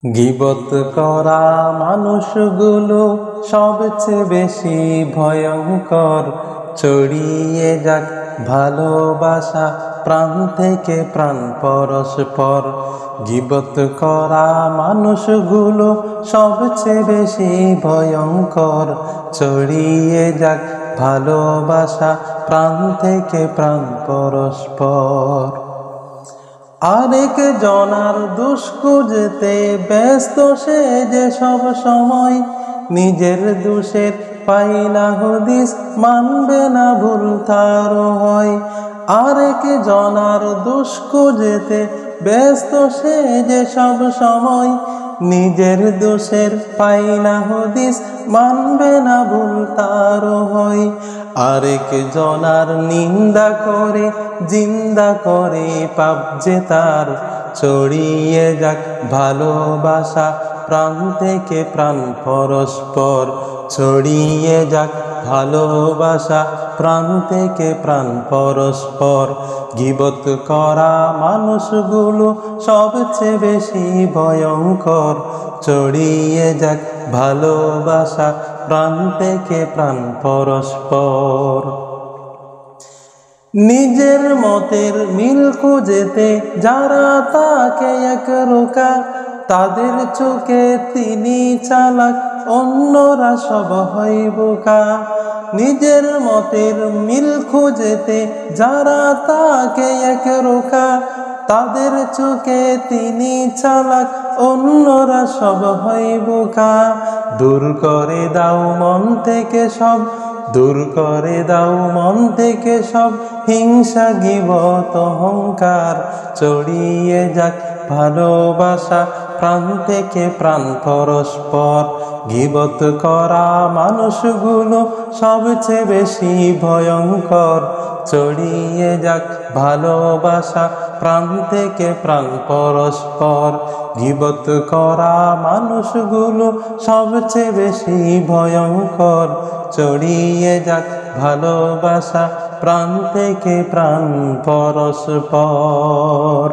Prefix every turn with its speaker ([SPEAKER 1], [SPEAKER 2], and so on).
[SPEAKER 1] গীবত করা মানুষগুলো সবচেয়ে বেশি ভয়ঙ্কর। ছড়িয়ে যাক ভালোবাসা প্রাণ থেকে প্রাণ পরস্পর। গীবত করা মানুষগুলো সবচেয়ে বেশি ভয়ঙ্কর। ছড়িয়ে যাক ভালোবাসা প্রাণ থেকে প্রাণ পরস্পর। আরেক জনার দোষ খুঁজতে ব্যস্ত সে যে সব সময়, নিজের দোষের পাই না হদিস, মানবে না ভুল তারও হয়। আরেক জনার দোষ খুঁজতে ব্যস্ত সে যে সব সময়, নিজের দোষের পাই না হদিস, মানবে না ভুল তারও হয়। আরেক জনার নিন্দা করে জিন্দা করে পাপ যে তার। ছড়িয়ে যাক ভালোবাসা প্রাণ থেকে প্রাণ পরস্পর। ছড়িয়ে যাক ভালোবাসা প্রাণ থেকে প্রাণ পরস্পর। গীবত করা মানুষগুলো সবচেয়ে বেশি ভয়ঙ্কর। ছড়িয়ে যাক ভালোবাসা প্রাণ থেকে প্রাণ পরস্পর। নিজের মতের মিল খুঁজেতে যারা তাকে একরোকা, তাদের চোখে তিনি চালাক, অন্যরা সব হয় বোকা। নিজের মতের মিল খুঁজেতে যারা তাকে একরোকা, তাদের চোখে তিনি চালাক, অন্যরা সব হয় বোকা। দূর করে দাও মন থেকে সব, দূর করে দাও মন থেকে সব হিংসা গীবত অহংকার। ছড়িয়ে যাক ভালোবাসা প্রাণ থেকে প্রাণ পরস্পর। গীবত করা মানুষগুলো সবচেয়ে বেশি ভয়ঙ্কর। ছড়িয়ে যাক ভালোবাসা প্রাণ থেকে প্রাণ পরস্পর। গীবত করা মানুষগুলো সবচেয়ে বেশি ভয়ঙ্কর। ছড়িয়ে যাক ভালোবাসা প্রাণ থেকে প্রাণ পরস্পর।